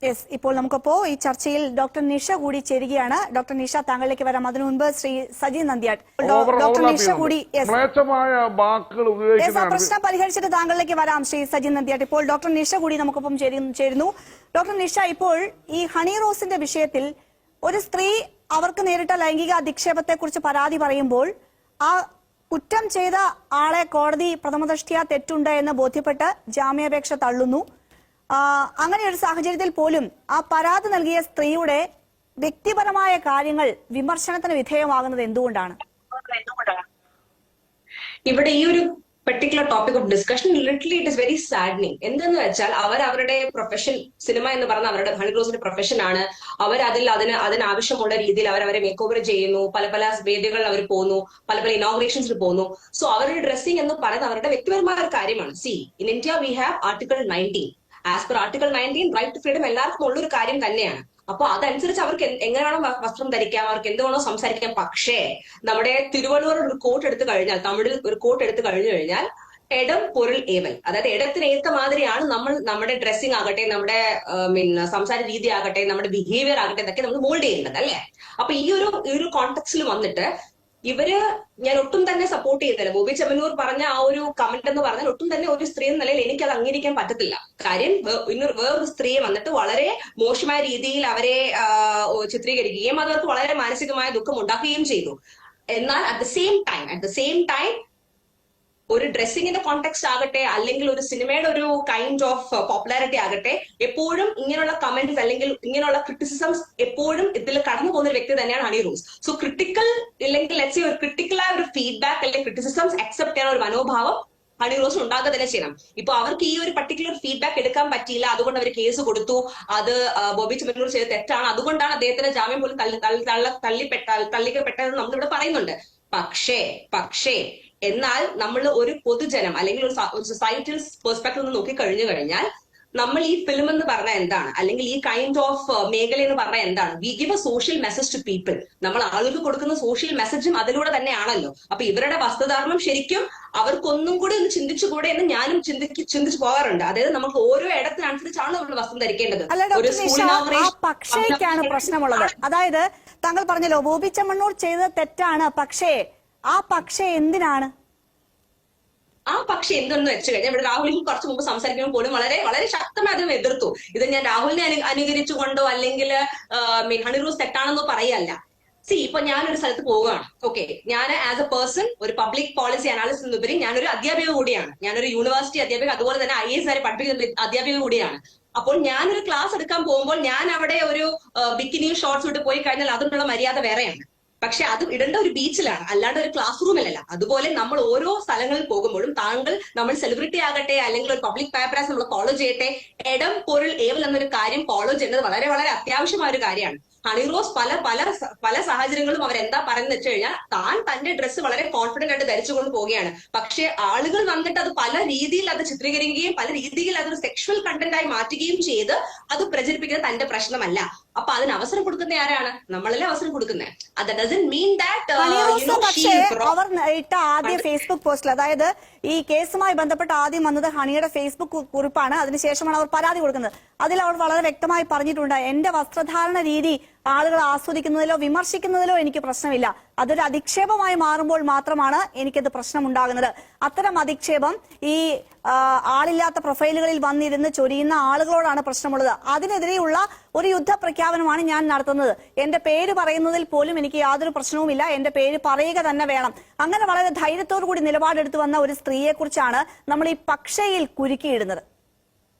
Yes, ഇപ്പോൾ നമുക്കിപ്പോ ഈ ചർച്ചയിൽ ഡോക്ടർ നിഷ കൂടി ചേരുകയാണ്. ഡോക്ടർ നിഷ, താങ്കളിലേക്ക് വരാം. അതിനു മുൻപ് ശ്രീ സജി നന്ദ്യാട്ട്, ഡോക്ടർ നിഷ കൂടി പ്രശ്നം പരിഹരിച്ചിട്ട് താങ്കളിലേക്ക് വരാം. ശ്രീ സജി നന്ദ്യാട്ട്, ഇപ്പോൾ ഡോക്ടർ നിഷ കൂടി നമുക്കൊപ്പം ചേരുന്നു. ഡോക്ടർ നിഷ, ഇപ്പോൾ ഈ ഹണി റോസിന്റെ വിഷയത്തിൽ ഒരു സ്ത്രീ അവർക്ക് നേരിട്ട ലൈംഗിക അധിക്ഷേപത്തെ കുറിച്ച് പരാതി പറയുമ്പോൾ ആ കുറ്റം ചെയ്ത ആളെ കോടതി പ്രഥമദൃഷ്ട്യാ തെറ്റുണ്ട് എന്ന് ബോധ്യപ്പെട്ട് ജാമ്യാപേക്ഷ തള്ളുന്നു. അങ്ങനെ ഒരു സാഹചര്യത്തിൽ പോലും ആ പരാതി നൽകിയ സ്ത്രീയുടെ വ്യക്തിപരമായ കാര്യങ്ങൾ വിമർശനത്തിന് വിധേയമാകുന്നത് എന്തുകൊണ്ടാണ്? ഇവിടെ ഈ ഒരു particular topic of discussion literally it is very saddening. എന്തെന്ന് വെച്ചാൽ അവരുടെ പ്രൊഫഷൻ, സിനിമ എന്ന് പറഞ്ഞ അവരുടെ ഹണി റോസിന്റെ പ്രൊഫഷൻ ആണ്. അതിനാവശ്യമുള്ള രീതിയിൽ അവരെ മേക്ക് ഓവർ ചെയ്യുന്നു, പല വേദികളിൽ അവർ പോകുന്നു, പല ഇനോഗ്രേഷൻസിൽ പോകുന്നു. സോ അവരുടെ ഡ്രസ്സിംഗ് എന്ന് പറയുന്നത് അവരുടെ വ്യക്തിപരമായ ഒരു കാര്യമാണ്. See, in India we have article 19. As per article 19 right to freedom എല്ലാവർക്കും ഉള്ളൊരു കാര്യം തന്നെയാണ്. അപ്പൊ അതനുസരിച്ച് അവർക്ക് എങ്ങനെയാണോ വസ്ത്രം ധരിക്കാം, അവർക്ക് എന്തുവേണോ സംസാരിക്കാം. പക്ഷേ നമ്മുടെ തിരുവള്ളൂർ ഒരു കോട്ട് എടുത്തു കഴിഞ്ഞാൽ, തമിഴിൽ ഒരു കോട്ട് എടുത്തു കഴിഞ്ഞു കഴിഞ്ഞാൽ ഇടം പൊരുൾ ഏവൽ, അതായത് ഇടത്തിന് ഏത്ത മാതിരിയാണ് നമ്മുടെ ഡ്രസ്സിംഗ് ആകട്ടെ, നമ്മുടെ സംസാര രീതി ആകട്ടെ, നമ്മുടെ ബിഹേവിയർ ആകട്ടെ, എന്നൊക്കെ നമ്മൾ മോൾഡ് ചെയ്യുന്നത് അല്ലേ. അപ്പൊ ഈ ഒരു കോണ്ടെക്സ്റ്റിൽ വന്നിട്ട് ഞാൻ ഒട്ടും തന്നെ സപ്പോർട്ട് ചെയ്യുന്നില്ല. ബോബി ചെമ്മന്നൂർ പറഞ്ഞ ആ ഒരു കമന്റ് എന്ന് പറഞ്ഞാൽ ഒട്ടും തന്നെ ഒരു സ്ത്രീ എന്ന നിലയിൽ എനിക്ക് അത് അംഗീകരിക്കാൻ പറ്റത്തില്ല. കാര്യം വേറൊരു സ്ത്രീയെ വന്നിട്ട് വളരെ മോശമായ രീതിയിൽ അവരെ ചിത്രീകരിക്കുകയും അത് അവർക്ക് വളരെ മാനസികമായ ദുഃഖം ഉണ്ടാക്കുകയും ചെയ്തു. എന്നാൽ അറ്റ് ദ സെയിം ടൈം ഒരു ഡ്രസ്സിങ്ങിന്റെ കോണ്ടെക്സ്റ്റ് ആകട്ടെ, അല്ലെങ്കിൽ ഒരു സിനിമയുടെ ഒരു കൈൻഡ് ഓഫ് പോപ്പുലാരിറ്റി ആകട്ടെ, എപ്പോഴും ഇങ്ങനെയുള്ള കമന്റ്സ് അല്ലെങ്കിൽ ഇങ്ങനെയുള്ള ക്രിറ്റിസിസംസ് എപ്പോഴും ഇതിൽ കടന്നു പോകുന്ന ഒരു വ്യക്തി തന്നെയാണ് ഹണി റോസ്. സോ ക്രിട്ടിക്കൽ അല്ലെങ്കിൽ ലെറ്റ്സ് സേ ഒരു ക്രിട്ടിക്കലായ ഒരു ഫീഡ്ബാക്ക് അല്ലെങ്കിൽ ക്രിറ്റിസിസംസ് അക്സെപ്റ്റ് ചെയ്യാൻ ഒരു മനോഭാവം ഹണി റോസ് ഉണ്ടാക്കുക തന്നെ ചെയ്യണം. ഇപ്പൊ അവർക്ക് ഈ ഒരു പർട്ടിക്കുലർ ഫീഡ്ബാക്ക് എടുക്കാൻ പറ്റിയില്ല, അതുകൊണ്ട് അവർ കേസ് കൊടുത്തു. അത് ബോബി ചെമ്മന്നൂർ ചെയ്ത തെറ്റാണ്, അതുകൊണ്ടാണ് അദ്ദേഹത്തിന്റെ ജാമ്യം പോലും തള്ളിക്കപ്പെട്ടതെന്ന് നമ്മളിവിടെ പറയുന്നുണ്ട്. പക്ഷേ എന്നാൽ നമ്മൾ ഒരു പൊതുജനം അല്ലെങ്കിൽ ഒരു സൊസൈറ്റൽ പെർസ്പെക്ടീവ് നിന്ന് നോക്കി കഴിഞ്ഞാൽ നമ്മൾ ഈ ഫിലിം എന്ന് പറഞ്ഞാൽ എന്താണ്, അല്ലെങ്കിൽ ഈ കൈൻഡ് ഓഫ് മേഖല എന്ന് പറഞ്ഞാൽ എന്താണ്? We give a social message to people. നമ്മൾ ആളുകൾക്ക് കൊടുക്കുന്ന സോഷ്യൽ മെസ്സേജും അതിലൂടെ തന്നെയാണല്ലോ. അപ്പൊ ഇവരുടെ വസ്ത്രധാരണം ശരിക്കും അവർക്കൊന്നും കൂടി ഒന്ന് ചിന്തിച്ചുകൂടെ എന്ന് ഞാനും ചിന്തിച്ചു പോകാറുണ്ട്. അതായത് നമുക്ക് ഓരോ ഇടത്തിനനുസരിച്ചാണ് നമ്മൾ വസ്ത്രം ധരിക്കേണ്ടത്. പക്ഷേക്കാണ് പ്രശ്നമുള്ളത്. അതായത് താങ്കൾ പറഞ്ഞല്ലോ ബോബി ചെമ്മണ്ണൂർ ചെയ്തത് തെറ്റാണ്, പക്ഷേ എന്തിനാണ്? ആ പക്ഷെ എന്തെന്ന് വെച്ച് കഴിഞ്ഞാൽ ഇവിടെ രാഹുലിന് കുറച്ച് മുമ്പ് സംസാരിക്കുമ്പോൾ പോലും വളരെ വളരെ ശക്തമായി അതിനെ എതിർത്തു. ഇത് ഞാൻ രാഹുലിനെ അനുകരിച്ചുകൊണ്ടോ അല്ലെങ്കിൽ ഹണി റോസ് തെറ്റാണെന്നോ പറയല്ല. ഇപ്പൊ ഞാനൊരു സ്ഥലത്ത് പോവുകയാണ്. ഓക്കെ, ഞാൻ ആസ് എ പേഴ്സൺ ഒരു പബ്ലിക് പോളിസി അനാലിസിസ് എന്നുപരി ഞാനൊരു അധ്യാപിക കൂടിയാണ്. ഞാനൊരു യൂണിവേഴ്സിറ്റി അധ്യാപിക, അതുപോലെ തന്നെ IAS വരെ പഠിപ്പിക്കുന്ന അധ്യാപിക കൂടിയാണ്. അപ്പോൾ ഞാനൊരു ക്ലാസ് എടുക്കാൻ പോകുമ്പോൾ ഞാൻ അവിടെ ഒരു ബിക്കിനി ഷോർട്സ് ഇട്ട് പോയി കഴിഞ്ഞാൽ അതിനുള്ള മര്യാദ വേറെയാണ്. പക്ഷെ അത് ഇടേണ്ട ഒരു ബീച്ചിലാണ്, അല്ലാണ്ട് ഒരു ക്ലാസ് റൂമിലല്ല. അതുപോലെ നമ്മൾ ഓരോ സ്ഥലങ്ങളിൽ പോകുമ്പോഴും നമ്മൾ സെലിബ്രിറ്റി ആകട്ടെ അല്ലെങ്കിൽ ഒരു പബ്ലിക് പേപ്പറാസ് നമ്മൾ ഫോളോ ചെയ്യട്ടെ, ഇടം പൊരുൾ ഏവൽ എന്നൊരു കാര്യം ഫോളോ ചെയ്യുന്നത് വളരെ വളരെ അത്യാവശ്യമായ ഒരു കാര്യമാണ്. ഹണി റോസ് പല സാഹചര്യങ്ങളും അവരെന്താ പറയുന്നത് വെച്ച് കഴിഞ്ഞാൽ തന്റെ ഡ്രസ്സ് വളരെ കോൺഫിഡന്റ് ആയിട്ട് ധരിച്ചുകൊണ്ട് പോവുകയാണ്. പക്ഷെ ആളുകൾ വന്നിട്ട് അത് പല രീതിയിൽ അത് ചിത്രീകരിക്കുകയും പല രീതിയിൽ അതൊരു സെക്ഷൽ കണ്ടന്റ് ആയി മാറ്റുകയും ചെയ്ത് അത് പ്രചരിപ്പിക്കുന്നത് തന്റെ പ്രശ്നമല്ല. അപ്പൊ അതിന് അവസരം കൊടുക്കുന്ന ആരാണ്? നമ്മളല്ലേ അവസരം കൊടുക്കുന്നത്. അത് ഡസന്റ് മീൻ ദാറ്റ് അവർ ഇട്ട ആദ്യ ഫേസ്ബുക്ക് പോസ്റ്റിൽ, അതായത് ഈ കേസുമായി ബന്ധപ്പെട്ട് ആദ്യം വന്നത് ഹണിയുടെ ഫേസ്ബുക്ക് കുറിപ്പാണ്. അതിനുശേഷമാണ് അവർ പരാതി കൊടുക്കുന്നത്. അതിൽ അവർ വളരെ വ്യക്തമായി പറഞ്ഞിട്ടുണ്ട്, എന്റെ വസ്ത്രധാരണ രീതി ആളുകൾ ആസ്വദിക്കുന്നതിലോ വിമർശിക്കുന്നതിലോ എനിക്ക് പ്രശ്നമില്ല. അതൊരു അധിക്ഷേപമായി മാറുമ്പോൾ മാത്രമാണ് എനിക്കത് പ്രശ്നമുണ്ടാകുന്നത്. അത്തരം അധിക്ഷേപം ഈ ആളില്ലാത്ത പ്രൊഫൈലുകളിൽ വന്നിരുന്ന് ചൊരിയുന്ന ആളുകളോടാണ് പ്രശ്നമുള്ളത്. അതിനെതിരെയുള്ള ഒരു യുദ്ധ പ്രഖ്യാപനമാണ് ഞാൻ നടത്തുന്നത്. എന്റെ പേര് പറയുന്നതിൽ പോലും എനിക്ക് യാതൊരു പ്രശ്നവുമില്ല, എന്റെ പേര് പറയുക തന്നെ വേണം. അങ്ങനെ വളരെ ധൈര്യത്തോടു കൂടി നിലപാടെടുത്തു വന്ന ഒരു സ്ത്രീയെ കുറിച്ചാണ് നമ്മൾ ഈ പക്ഷയിൽ കുരുക്കിയിടുന്നത്.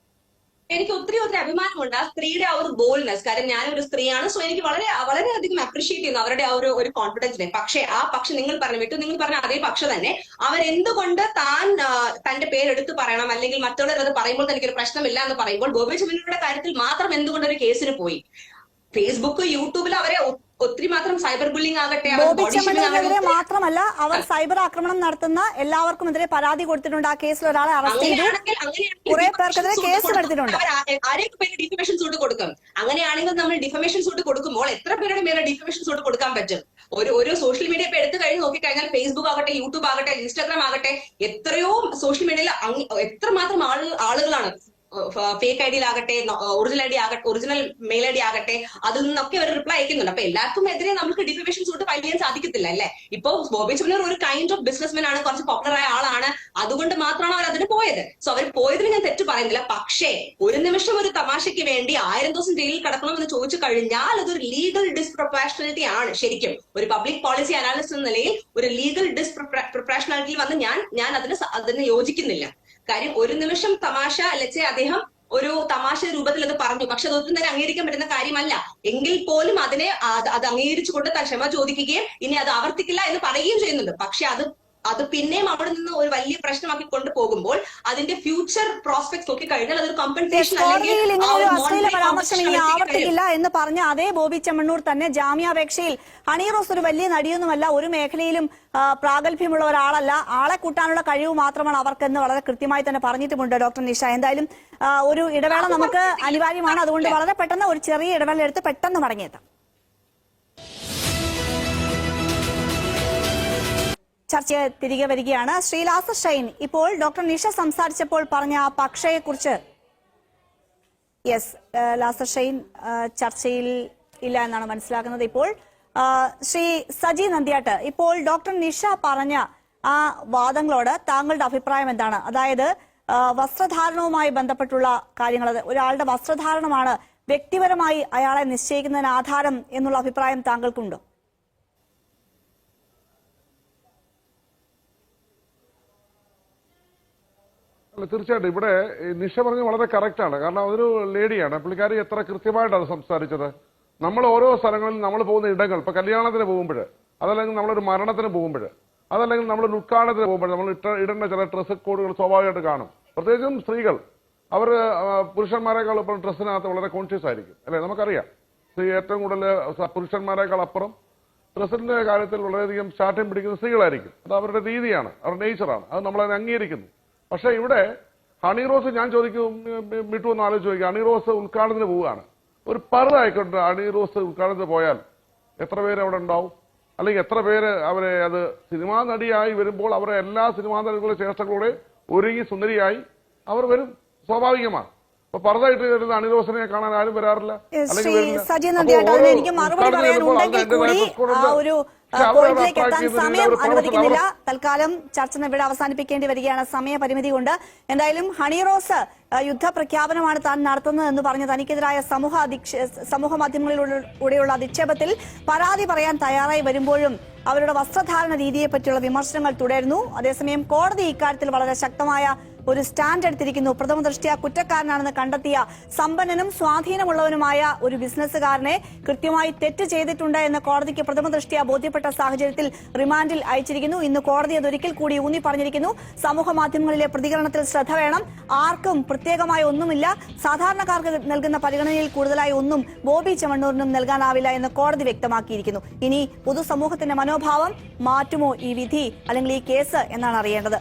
എനിക്ക് ഒത്തിരി അഭിമാനമുണ്ട് ആ സ്ത്രീയുടെ ആ ഒരു ബോൾഡ്നെസ്. കാര്യം ഞാനൊരു സ്ത്രീയാണ്. സോ എനിക്ക് വളരെയധികം അപ്രീഷിയേറ്റ് ചെയ്യുന്നു അവരുടെ ആ ഒരു കോൺഫിഡൻസിനെ. പക്ഷെ നിങ്ങൾ പറഞ്ഞ അതേ പക്ഷെ തന്നെ അവരെന്തുകൊണ്ട് തന്റെ പേരെടുത്ത് പറയണം, അല്ലെങ്കിൽ മറ്റുള്ളവർ അത് പറയുമ്പോൾ തനിക്കൊരു പ്രശ്നമില്ല എന്ന് പറയുമ്പോൾ ബോബി ചെമ്മന്നൂരുടെ കാര്യത്തിൽ മാത്രം എന്തുകൊണ്ട് ഒരു കേസിന് പോയി? ഫേസ്ബുക്ക്, യൂട്യൂബിൽ അവരെ ഒത്തിരി മാത്രം സൈബർ ബുള്ളിംഗ് ആകട്ടെ, മാത്രമല്ല അവർ സൈബർ ആക്രമണം നടത്തുന്ന എല്ലാവർക്കും എതിരെ പരാതി കൊടുത്തിട്ടുണ്ട്. ആ കേസിൽ ഒരാളെ അറസ്റ്റ് ചെയ്തു, കുറെ പേർക്കെതിരെ കേസ് എടുത്തിട്ടുണ്ട്. ആരെയൊക്കെ പേര് ഡിഫമേഷൻ സൂട്ട് കൊടുക്കും? അങ്ങനെയാണെങ്കിൽ നമ്മൾ ഡിഫമേഷൻ സൂട്ട് കൊടുക്കുമ്പോൾ എത്ര പേരുടെ മേലെ ഡിഫമേഷൻ സൂട്ട് കൊടുക്കാൻ പറ്റും? ഒരു സോഷ്യൽ മീഡിയ ഇപ്പൊ എടുത്തു കഴിഞ്ഞ് നോക്കിക്കഴിഞ്ഞാൽ ഫേസ്ബുക്ക് ആകട്ടെ, യൂട്യൂബ് ആകട്ടെ, ഇൻസ്റ്റാഗ്രാം ആകട്ടെ, എത്രയോ സോഷ്യൽ മീഡിയയിൽ എത്രമാത്രം ആളുകളാണ് ഫേക്ക് ഐഡിയിലാകട്ടെ, ഒറിജിനൽ മെയിൽ ഐ ഡി ആകട്ടെ, അതിൽ നിന്നൊക്കെ അവർ റിപ്ലൈ അയക്കുന്നുണ്ട്. അപ്പൊ എല്ലാവർക്കും എതിരെ നമുക്ക് ഡിഫമേഷൻ സൂട്ട് ഫയൽ ചെയ്യാൻ സാധിക്കത്തില്ല അല്ലേ? ഇപ്പൊ ബോബി ചെമ്മണ്ണൂർ ഒരു കൈൻഡ് ഓഫ് ബിസിനസ്മാൻ ആണ്, കുറച്ച് പോപ്പുലർ ആയ ആളാണ്, അതുകൊണ്ട് മാത്രമാണ് അവർ അതിന് പോയത്. സോ അവർ പോയതിൽ ഞാൻ തെറ്റ് പറയുന്നില്ല. പക്ഷേ ഒരു നിമിഷം ഒരു തമാശയ്ക്ക് വേണ്ടി 1000 ദിവസം ജയിലിൽ കിടക്കണമെന്ന് ചോദിച്ചു കഴിഞ്ഞാൽ അതൊരു ലീഗൽ ഡിസ്പ്രൊപ്പോർഷണാലിറ്റി ആണ്. ശരിക്കും ഒരു പബ്ലിക് പോളിസി അനാലിസ്റ്റ് എന്ന നിലയിൽ ഒരു ലീഗൽ ഡിസ്പ്രൊപ്പോർഷണാലിറ്റിയിൽ വന്ന് ഞാൻ അതിന് യോജിക്കുന്നില്ല. കാര്യം ഒരു നിമിഷം തമാശ അല്ലെ അദ്ദേഹം ഒരു തമാശ രൂപത്തിൽ അത് പറഞ്ഞു, പക്ഷെ അതൊന്നും തന്നെ അംഗീകരിക്കാൻ പറ്റുന്ന കാര്യമല്ല. എങ്കിൽ പോലും അത് അംഗീകരിച്ചുകൊണ്ട് താൻ ക്ഷമ ചോദിക്കുകയും ഇനി അത് ആവർത്തിക്കില്ല എന്ന് പറയുകയും ചെയ്യുന്നുണ്ട്. പക്ഷെ അത് പിന്നെയും അവിടെ നിന്ന് ഒരു വലിയ പ്രശ്നമാക്കി കൊണ്ടുപോകുമ്പോൾ അതിന്റെ ഫ്യൂച്ചർ പ്രോസ്പെക്ട്സ് നോക്കി കഴിഞ്ഞാൽ അതൊരു കോമ്പൻസേഷൻ ആവർത്തിക്കില്ല എന്ന് പറഞ്ഞ അതേ ബോബി ചെമ്മണ്ണൂർ തന്നെ ജാമ്യാപേക്ഷയിൽ ഹണി റോസ് ഒരു വലിയ നടിയൊന്നുമല്ല, ഒരു മേഖലയിലും പ്രാഗൽഭ്യമുള്ള ഒരാളല്ല, ആളെ കൂട്ടാനുള്ള കഴിവ് മാത്രമാണ് അവർക്കെന്ന് വളരെ കൃത്യമായി തന്നെ പറഞ്ഞിട്ടുമുണ്ട് ഡോക്ടർ നിഷ. എന്തായാലും ഒരു ഇടവേള നമുക്ക് അനിവാര്യമാണ്, അതുകൊണ്ട് വളരെ പെട്ടെന്ന് ഒരു ചെറിയ ഇടവേള എടുത്ത് പെട്ടെന്ന് മടങ്ങിയെത്താം. ചർച്ച തിരികെ വരികയാണ്. ശ്രീ ലാസർ ഷൈൻ, ഇപ്പോൾ ഡോക്ടർ നിഷ സംസാരിച്ചപ്പോൾ പറഞ്ഞ ആ പക്ഷയെക്കുറിച്ച് ലാസർ ഷൈൻ ചർച്ചയിൽ ഇല്ല എന്നാണ് മനസ്സിലാക്കുന്നത്. ഇപ്പോൾ ശ്രീ സജി നന്ദ്യാട്ട്, ഇപ്പോൾ ഡോക്ടർ നിഷ പറഞ്ഞ ആ വാദങ്ങളോട് താങ്കളുടെ അഭിപ്രായം എന്താണ്? അതായത് വസ്ത്രധാരണവുമായി ബന്ധപ്പെട്ടുള്ള കാര്യങ്ങൾ, ഒരാളുടെ വസ്ത്രധാരണമാണ് വ്യക്തിപരമായി അയാളെ നിശ്ചയിക്കുന്നതിന് ആധാരം എന്നുള്ള അഭിപ്രായം താങ്കൾക്കുണ്ടോ? തീർച്ചയായിട്ടും ഇവിടെ നിഷ പറഞ്ഞത് വളരെ കറക്റ്റ് ആണ്. കാരണം അതൊരു ലേഡിയാണ്, പുള്ളിക്കാരി എത്ര കൃത്യമായിട്ടാണ് സംസാരിച്ചത്. നമ്മൾ ഓരോ സ്ഥലങ്ങളിൽ നമ്മൾ പോകുന്ന ഇടങ്ങൾ, ഇപ്പൊ കല്യാണത്തിന് പോകുമ്പോൾ, അതല്ലെങ്കിൽ നമ്മളൊരു മരണത്തിന് പോകുമ്പോൾ, അതല്ലെങ്കിൽ നമ്മളൊരു ഉദ്ഘാടനത്തിന് പോകുമ്പോൾ നമ്മൾ ഇടേണ്ട ചില ഡ്രസ് കോഡുകൾ സ്വാഭാവികമായിട്ട് കാണും. പ്രത്യേകിച്ചും സ്ത്രീകൾ, അവർ പുരുഷന്മാരെക്കാൾ ഇപ്പോൾ ഡ്രസ്സിനകത്ത് വളരെ കോൺഷ്യസ് ആയിരിക്കും അല്ലെ? നമുക്കറിയാം സ്ത്രീ ഏറ്റവും കൂടുതൽ പുരുഷന്മാരെക്കാൾ അപ്പുറം ഡ്രസ്സിന്റെ കാര്യത്തിൽ വളരെയധികം ശാഠ്യം പിടിക്കുന്ന സ്ത്രീകളായിരിക്കും. അത് അവരുടെ രീതിയാണ്, അവരുടെ നേച്ചറാണ്, അത് നമ്മളതിനെ അംഗീകരിക്കുന്നു. പക്ഷെ ഇവിടെ ഹണി റോസ്, ഞാൻ ചോദിക്കും, മിട്ടു ഒന്ന് ആലോചിച്ച് ചോദിക്കുക, ഹണി റോസ് ഉദ്ഘാടനത്തിന് പോവുകയാണ്, ഒരു ആയിക്കോട്ടെ, ഹണി റോസ് ഉദ്ഘാടനത്തിന് പോയാൽ എത്ര പേര് അവിടെ ഉണ്ടാവും? അല്ലെങ്കിൽ എത്ര പേര് അവരെ, അത് സിനിമാ നടിയായി വരുമ്പോൾ അവരെ എല്ലാ സിനിമാ നടികളുടെ ചേഷ്ടകളോടെ ഒരുങ്ങി സുന്ദരിയായി അവർ വരും, സ്വാഭാവികമാണ്. അപ്പൊ പർദ്ദയിട്ട് വരുന്ന ഹണി റോസിനെ കാണാൻ ആരും വരാറില്ല, അല്ലെങ്കിൽ പോയിന്റിലേക്ക് എത്താൻ സമയം അനുവദിക്കുന്നില്ല. തൽക്കാലം ചർച്ച ഇവിടെ അവസാനിപ്പിക്കേണ്ടി വരികയാണ് സമയപരിമിതി കൊണ്ട്. എന്തായാലും ഹണി റോസ് യുദ്ധപ്രഖ്യാപനമാണ് താൻ നടത്തുന്നത് എന്ന് പറഞ്ഞ് തനിക്കെതിരായ സമൂഹ മാധ്യമങ്ങളിലൂടെയുള്ള അധിക്ഷേപത്തിൽ പരാതി പറയാൻ തയ്യാറായി വരുമ്പോഴും അവരുടെ വസ്ത്രധാരണ രീതിയെ പറ്റിയുള്ള വിമർശനങ്ങൾ തുടരുന്നു. അതേസമയം കോടതി ഇക്കാര്യത്തിൽ വളരെ ശക്തമായ ഒരു സ്റ്റാൻഡ് എടുത്തിരിക്കുന്നു. പ്രഥമ ദൃഷ്ട്യാ കുറ്റക്കാരനാണെന്ന് കണ്ടെത്തിയ സമ്പന്നനും സ്വാധീനമുള്ളവനുമായ ഒരു ബിസിനസ്സുകാരനെ കൃത്യമായി തെറ്റ് ചെയ്തിട്ടുണ്ട് എന്ന് കോടതിക്ക് പ്രഥമ ദൃഷ്ട്യാ ബോധ്യപ്പെട്ട സാഹചര്യത്തിൽ റിമാൻഡിൽ അയച്ചിരിക്കുന്നു. ഇന്ന് കോടതി അതൊരിക്കൽ കൂടി ഊന്നി പറഞ്ഞിരിക്കുന്നു. സമൂഹ മാധ്യമങ്ങളിലെ പ്രതികരണത്തിൽ ശ്രദ്ധ വേണം. ആർക്കും പ്രത്യേകമായി ഒന്നുമില്ല, സാധാരണക്കാർക്ക് നൽകുന്ന പരിഗണനയിൽ കൂടുതലായി ഒന്നും ബോബി ചെമ്മണ്ണൂരിനും നൽകാനാവില്ല എന്ന് കോടതി വ്യക്തമാക്കിയിരിക്കുന്നു. ഇനി പൊതുസമൂഹത്തിന്റെ മനോഭാവം മാറ്റുമോ ഈ വിധി അല്ലെങ്കിൽ ഈ കേസ് എന്നാണ് അറിയേണ്ടത്.